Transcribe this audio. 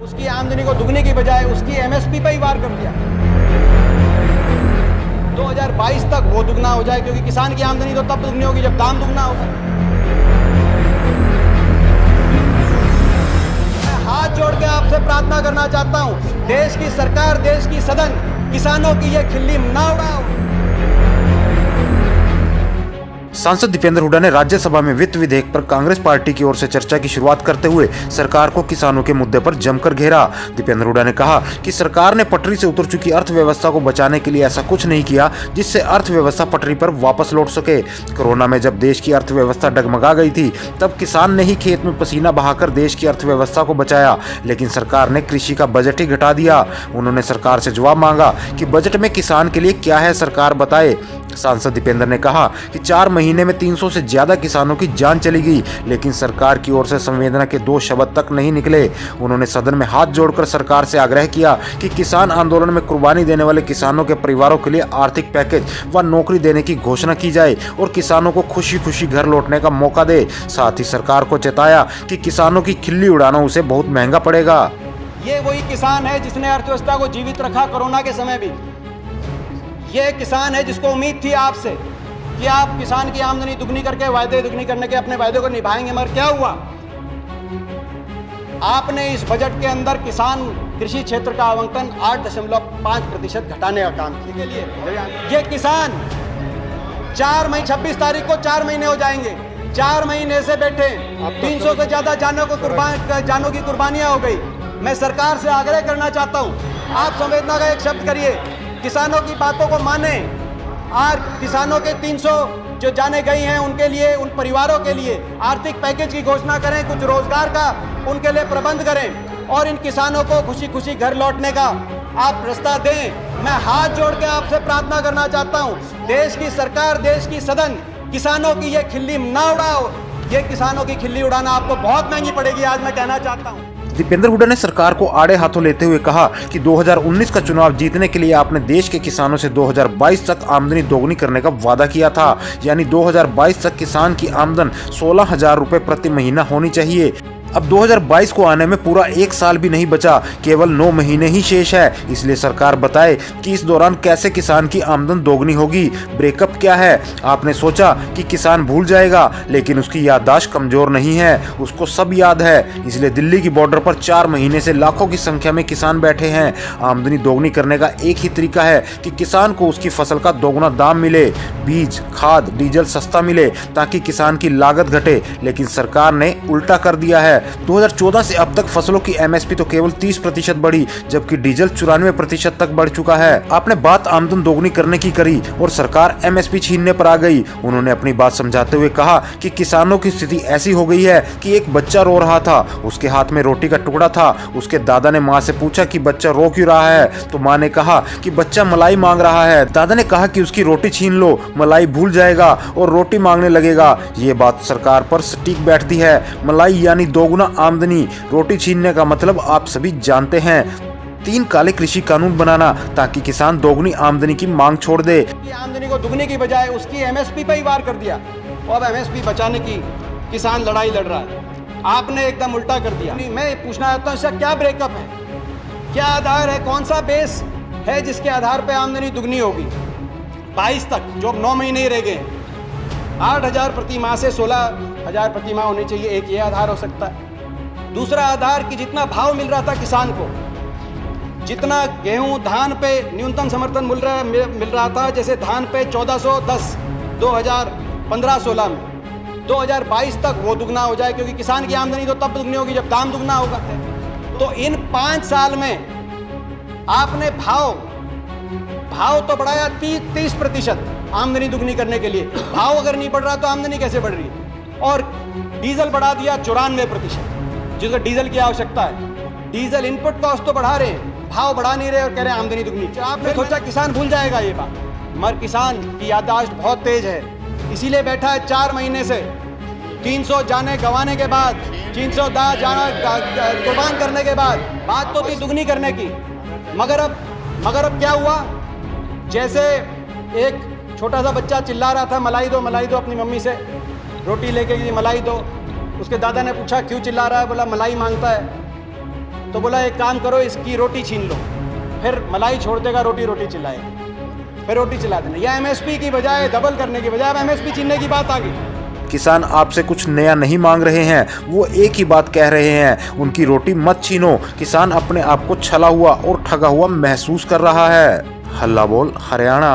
उसकी आमदनी को दुगने की बजाय उसकी एमएसपी पर ही वार कर दिया। 2022 तक वो दुगना हो जाए, क्योंकि किसान की आमदनी तो तब दुगनी होगी जब दाम दुगना होगा। मैं हाथ जोड़ के आपसे प्रार्थना करना चाहता हूं, देश की सरकार, देश की सदन किसानों की ये खिल्ली ना उड़ाओ। सांसद दीपेंद्र हुड्डा ने राज्यसभा में वित्त विधेयक पर कांग्रेस पार्टी की ओर से चर्चा की शुरुआत करते हुए सरकार को किसानों के मुद्दे पर जमकर घेरा। दीपेंद्र हुड्डा ने कहा कि सरकार ने पटरी से उतर चुकी अर्थव्यवस्था को बचाने के लिए ऐसा कुछ नहीं किया जिससे अर्थव्यवस्था पटरी पर वापस लौट सके। कोरोना में जब देश की अर्थव्यवस्था डगमगा गई थी तब किसान ने ही खेत में पसीना बहाकर देश की अर्थव्यवस्था को बचाया, लेकिन सरकार ने कृषि का बजट ही घटा दिया। उन्होंने सरकार से जवाब मांगा कि बजट में किसान के लिए क्या है, सरकार बताए। सांसद दीपेंद्र ने कहा कि 4 महीने में 300 से ज्यादा किसानों की जान चली गई, लेकिन सरकार की ओर से संवेदना के 2 शब्द तक नहीं निकले। उन्होंने सदन में हाथ जोड़कर सरकार से आग्रह किया कि किसान आंदोलन में कुर्बानी देने वाले किसानों के परिवारों के लिए आर्थिक पैकेज व नौकरी देने की घोषणा की जाए और किसानों को खुशी खुशी घर लौटने का मौका दे। साथ ही सरकार को चेताया कि किसानों की खिल्ली उड़ाना उसे बहुत महंगा पड़ेगा। ये वही किसान है जिसने अर्थव्यवस्था को जीवित रखा कोरोना के समय भी। ये किसान है जिसको उम्मीद थी आपसे कि आप किसान की आमदनी दुगनी करके वायदे दुगनी करने के अपने वायदे को निभाएंगे, मगर क्या हुआ? आपने इस बजट के अंदर किसान कृषि क्षेत्र का आवंटन 8.5% घटाने का काम किया। के लिए ये किसान 26 तारीख को 4 महीने हो जाएंगे, 4 महीने से बैठे 300 से ज्यादा जानों की कुर्बानियां हो गई। मैं सरकार से आग्रह करना चाहता हूं, आप संवेदना का एक शब्द करिए, किसानों की बातों को माने और किसानों के 300 जो जाने गई हैं उनके लिए, उन परिवारों के लिए आर्थिक पैकेज की घोषणा करें, कुछ रोजगार का उनके लिए प्रबंध करें और इन किसानों को खुशी खुशी घर लौटने का आप रास्ता दें। मैं हाथ जोड़ के आपसे प्रार्थना करना चाहता हूं, देश की सरकार, देश की सदन किसानों की ये खिल्ली ना उड़ाओ। ये किसानों की खिल्ली उड़ाना आपको बहुत महंगी पड़ेगी, आज मैं कहना चाहता हूं। दीपेंद्र हुड्डा ने सरकार को आड़े हाथों लेते हुए कहा कि 2019 का चुनाव जीतने के लिए आपने देश के किसानों से 2022 तक आमदनी दोगुनी करने का वादा किया था, यानी 2022 तक किसान की आमदन 16,000 रुपए प्रति महीना होनी चाहिए। अब 2022 को आने में पूरा 1 साल भी नहीं बचा, केवल 9 महीने ही शेष है। इसलिए सरकार बताए कि इस दौरान कैसे किसान की आमदन दोगुनी होगी। ब्रेकअप क्या है? आपने सोचा कि किसान भूल जाएगा, लेकिन उसकी याददाश्त कमजोर नहीं है, उसको सब याद है। इसलिए दिल्ली की बॉर्डर पर 4 महीने से लाखों की संख्या में किसान बैठे हैं। आमदनी दोगुनी करने का एक ही तरीका है कि किसान को उसकी फसल का दोगुना दाम मिले, बीज, खाद, डीजल सस्ता मिले ताकि किसान की लागत घटे। लेकिन सरकार ने उल्टा कर दिया है। 2014 से अब तक फसलों की एमएसपी तो केवल 30% बढ़ी, जबकि डीजल 94% तक बढ़ चुका है। आपने बात आमदन दोगुनी करने की करी और सरकार एमएसपी छीनने पर आ गई। उन्होंने अपनी बात समझाते हुए कहा कि किसानों की स्थिति ऐसी हो गई है कि एक बच्चा रो रहा था, उसके हाथ में रोटी का टुकड़ा था। उसके दादा ने माँ से पूछा कि बच्चा रो क्यों रहा है, तो माँ ने कहा कि बच्चा मलाई मांग रहा है। दादा ने कहा कि उसकी रोटी छीन लो, मलाई भूल जाएगा और रोटी मांगने लगेगा। ये बात सरकार पर सटीक बैठती है। मलाई यानी दोगुना आमदनी, रोटी छीनने का मतलब आप सभी जानते हैं। 3 काले कृषि कानून बनाना ताकि किसान दोगुनी आमदनी की मांग छोड़ दे। आमदनी को दुगने की बजाय उसकी एमएसपी पर ही वार कर दिया और अब एमएसपी बचाने की किसान लड़ाई लड़ रहा है। आपने एकदम उल्टा कर दिया। मैं पूछना चाहता हूं, इसका क्या ब्रेकअप है, क्या आधार है, कौन सा बेस है जिसके आधार पर आमदनी दुगनी होगी? 22 तक जो 9 महीने ही रह गए, 8,000 प्रति माह से 16,000 प्रति माह होनी चाहिए। एक ये आधार हो सकता है। दूसरा आधार कि जितना भाव मिल रहा था किसान को, जितना गेहूं धान पे न्यूनतम समर्थन मिल रहा था, जैसे धान पे 1410 2015-16 में, 2022 तक वो दुगना हो जाए, क्योंकि किसान की आमदनी तो तब दुगनी होगी जब दाम दुगना होगा। तो इन 5 साल में आपने भाव तो बढ़ाया 30% आमदनी दुगनी करने के लिए। भाव अगर नहीं बढ़ रहा तो आमदनी कैसे बढ़ रही है? और डीजल बढ़ा दिया 94%, जिसको डीजल की आवश्यकता है। डीजल इनपुट कॉस्ट तो बढ़ा रहे हैं, भाव बढ़ा नहीं रहे और कह रहे हैं आमदनी दुगनी। आपने सोचा किसान भूल जाएगा ये बात, मगर किसान की याददाश्त बहुत तेज है, इसीलिए बैठा है 4 महीने से। 300 जाने गंवाने के बाद, 300 जाना कुर्बान करने के बाद बात तो थी दुगनी करने की, मगर अब क्या हुआ? जैसे एक छोटा सा बच्चा चिल्ला रहा था, मलाई दो अपनी मम्मी से, रोटी लेके गई, मलाई दो। उसके दादा ने पूछा क्यों चिल्ला रहा है, बोला मलाई मांगता है। तो बोला एक काम करो, इसकी रोटी छीन लो, फिर मलाई छोड़ देगा, रोटी रोटी चिल्लाए, फिर रोटी चिल्ला देना। या एमएसपी की बजाय डबल करने की बजाय अब एमएसपी छीनने की बात आ गई। किसान आपसे कुछ नया नहीं मांग रहे हैं, वो एक ही बात कह रहे हैं, उनकी रोटी मत छीनो। किसान अपने आप को छला हुआ और ठगा हुआ महसूस कर रहा है। हल्ला बोल हरियाणा।